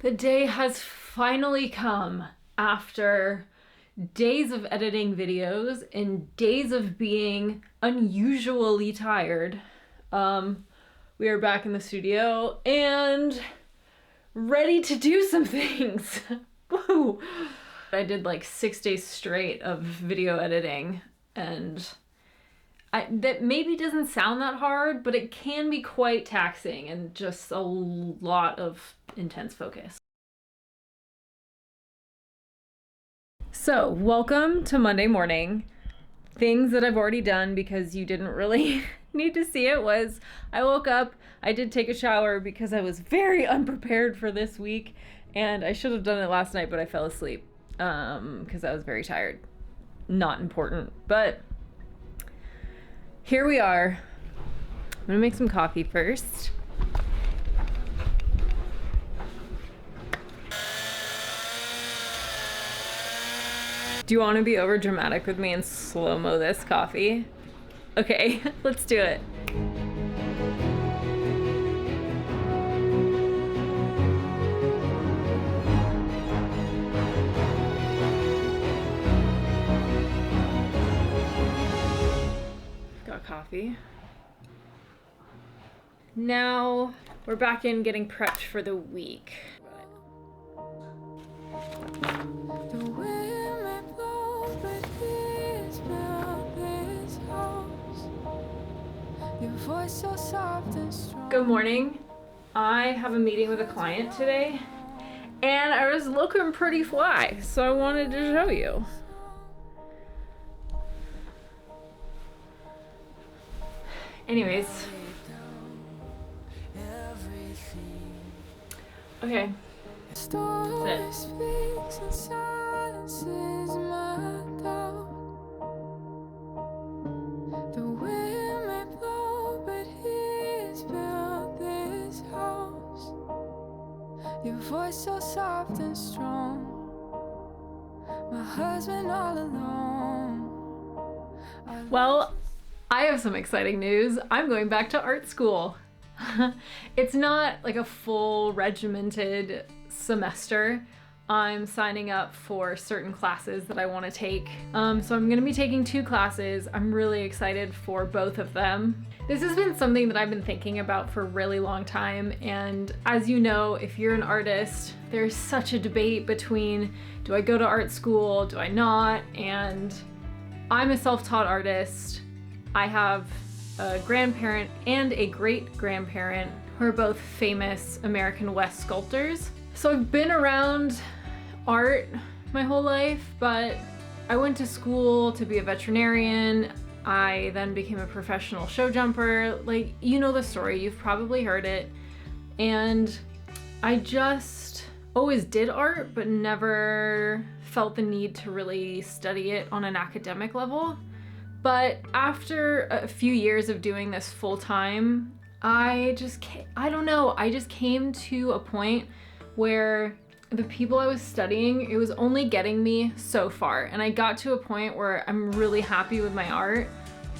The day has finally come after days of editing videos and days of being unusually tired. We are back in the studio and ready to do some things. Woo! I did like 6 days straight of video editing, and that maybe doesn't sound that hard, but it can be quite taxing and just a lot of intense focus. So, welcome to Monday morning. Things that I've already done because you didn't really need to see it was I woke up, I did take a shower because I was very unprepared for this week, and I should have done it last night, but I fell asleep because I was very tired. Not important, but here we are. I'm gonna make some coffee first. Do you want to be over dramatic with me and slow-mo this coffee? Okay, let's do it. Got coffee. Now we're back in getting prepped for the week. Good morning. I have a meeting with a client today, and I was looking pretty fly, so I wanted to show you. Anyways. Okay. Sit. Your voice so soft and strong. My husband all alone. Well, I have some exciting news. I'm going back to art school. It's not like a full regimented semester. I'm signing up for certain classes that I want to take. So I'm going to be taking 2 classes. I'm really excited for both of them. This has been something that I've been thinking about for a really long time, and as you know, if you're an artist, there's such a debate between, do I go to art school, do I not? And I'm a self-taught artist. I have a grandparent and a great-grandparent who are both famous American West sculptors. So I've been around art my whole life, but I went to school to be a veterinarian. I then became a professional show jumper. Like, you know the story, you've probably heard it. And I just always did art, but never felt the need to really study it on an academic level. But after a few years of doing this full time, I just came to a point where the people I was studying, it was only getting me so far. And I got to a point where I'm really happy with my art,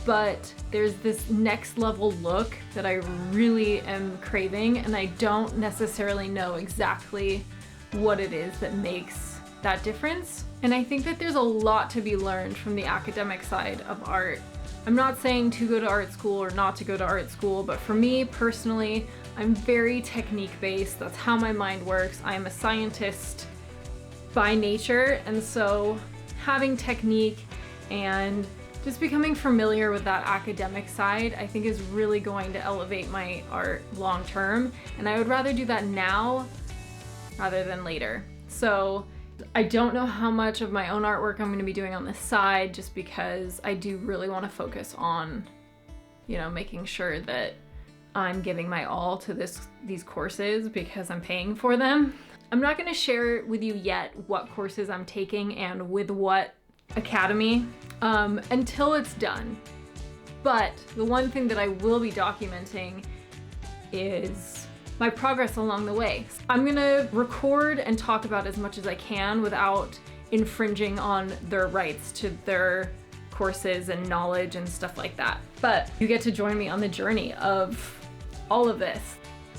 but there's this next level look that I really am craving, and I don't necessarily know exactly what it is that makes that difference. And I think that there's a lot to be learned from the academic side of art. I'm not saying to go to art school or not to go to art school, but for me personally, I'm very technique based. That's how my mind works. I am a scientist by nature, and so having technique and just becoming familiar with that academic side, I think is really going to elevate my art long term, and I would rather do that now rather than later. So I don't know how much of my own artwork I'm going to be doing on this side, just because I do really want to focus on, making sure that I'm giving my all to these courses because I'm paying for them. I'm not going to share with you yet what courses I'm taking and with what academy until it's done. But the one thing that I will be documenting is my progress along the way. I'm gonna record and talk about as much as I can without infringing on their rights to their courses and knowledge and stuff like that. But you get to join me on the journey of all of this.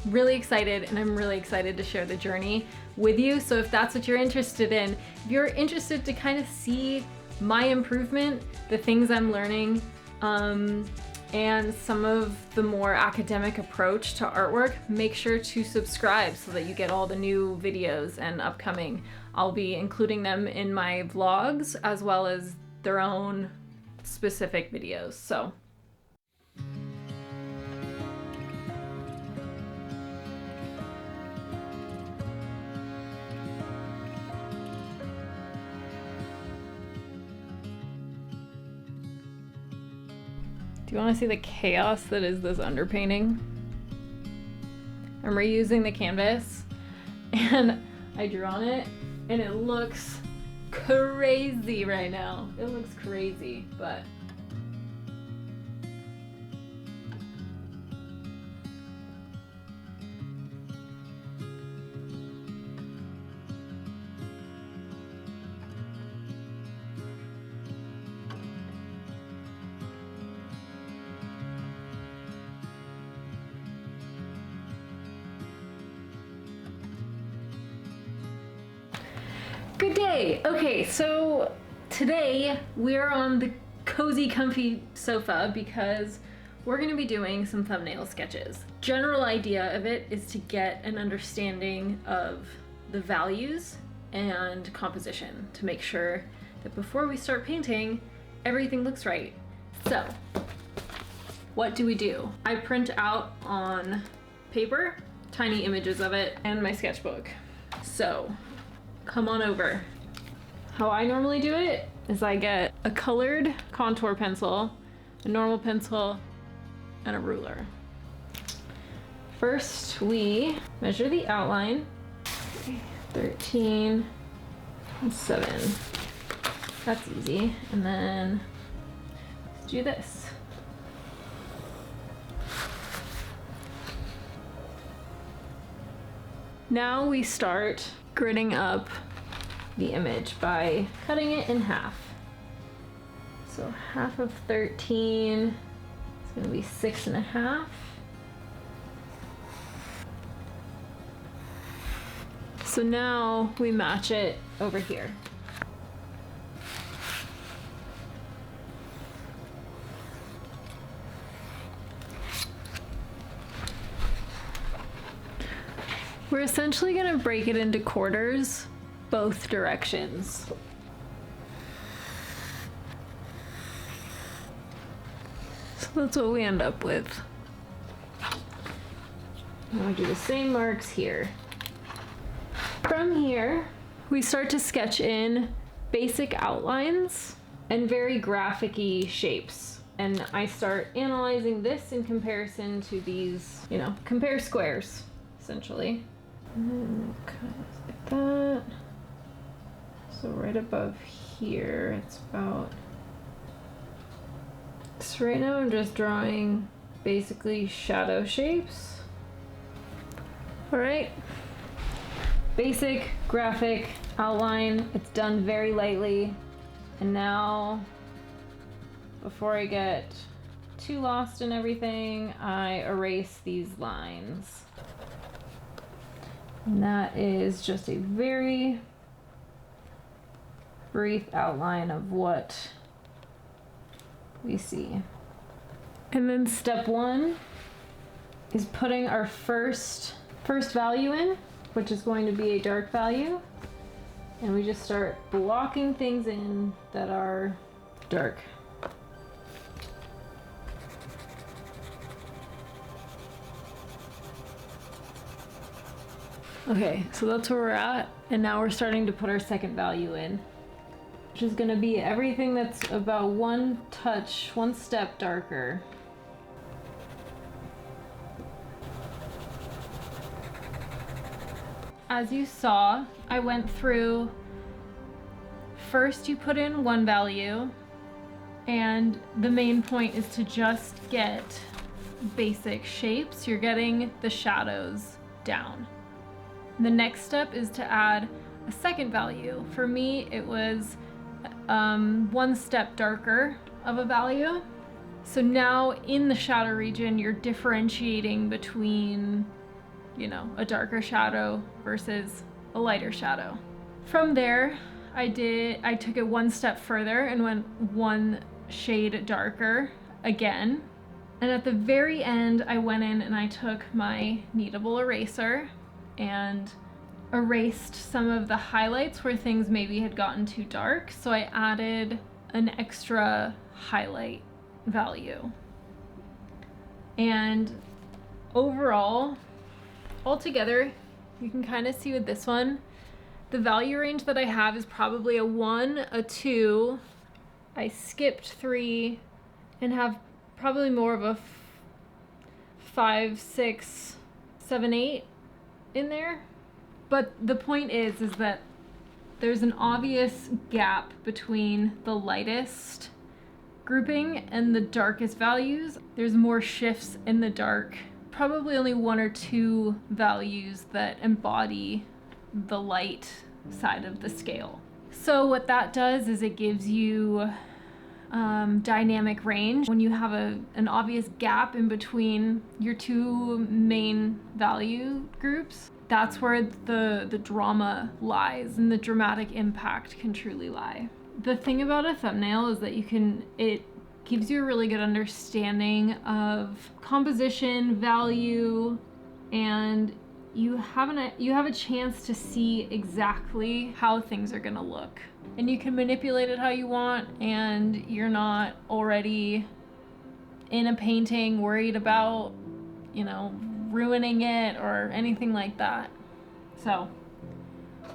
really excited, and I'm really excited to share the journey with you. So if that's what you're interested in, if you're interested to kind of see my improvement, the things I'm learning, and some of the more academic approach to artwork, make sure to subscribe so that you get all the new videos and upcoming. I'll be including them in my vlogs as well as their own specific videos. So do you want to see the chaos that is this underpainting? I'm reusing the canvas and I drew on it and it looks crazy right now. It looks crazy, but good day. Okay, so today we're on the cozy, comfy sofa because we're going to be doing some thumbnail sketches. General idea of it is to get an understanding of the values and composition to make sure that before we start painting, everything looks right. So, what do? I print out on paper tiny images of it and my sketchbook. So, come on over. How I normally do it is I get a colored contour pencil, a normal pencil, and a ruler. First, we measure the outline. 13 and 7. That's easy. And then let's do this. Now we start gridding up the image by cutting it in half. So half of 13 is going to be 6.5. So now we match it over here. We're essentially going to break it into quarters, both directions. So that's what we end up with. Now we do the same marks here. From here, we start to sketch in basic outlines and very graphic-y shapes. And I start analyzing this in comparison to these, compare squares, essentially. And then kind of like that. So right above here, it's about... So right now I'm just drawing basically shadow shapes. All right. Basic graphic outline. It's done very lightly. And now, before I get too lost in everything, I erase these lines. And that is just a very brief outline of what we see. And then step 1 is putting our first value in, which is going to be a dark value. And we just start blocking things in that are dark. Okay, so that's where we're at, and now we're starting to put our second value in, which is going to be everything that's about one step darker. As you saw, I went through, first you put in one value, and the main point is to just get basic shapes. You're getting the shadows down. The next step is to add a second value. For me, it was one step darker of a value. So now in the shadow region, you're differentiating between you know, a darker shadow versus a lighter shadow. From there, I took it one step further and went one shade darker again. And at the very end, I went in and I took my kneadable eraser and erased some of the highlights where things maybe had gotten too dark. So I added an extra highlight value. And overall, altogether, you can kind of see with this one, the value range that I have is probably a 1, a 2. I skipped 3 and have probably more of a 5, 6, 7, 8 in there. But the point is that there's an obvious gap between the lightest grouping and the darkest values. There's more shifts in the dark. Probably only 1 or 2 values that embody the light side of the scale. So what that does is it gives you dynamic range. When you have an obvious gap in between your 2 main value groups, that's where the drama lies and the dramatic impact can truly lie. The thing about a thumbnail is that it gives you a really good understanding of composition, value, and you have a chance to see exactly how things are gonna look. And you can manipulate it how you want, and you're not already in a painting worried about, you know, ruining it or anything like that. So,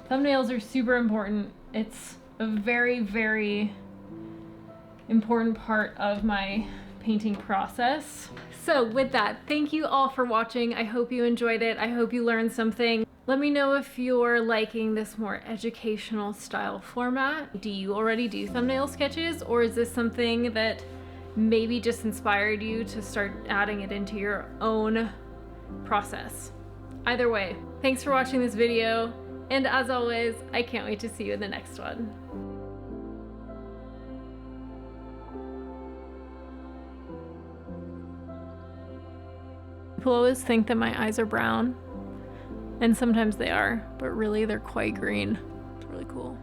thumbnails are super important. It's a very, very important part of my painting process. So with that, thank you all for watching. I hope you enjoyed it. I hope you learned something. Let me know if you're liking this more educational style format. Do you already do thumbnail sketches, or is this something that maybe just inspired you to start adding it into your own process? Either way, thanks for watching this video, and as always, I can't wait to see you in the next one. People always think that my eyes are brown, and sometimes they are, but really they're quite green. It's really cool.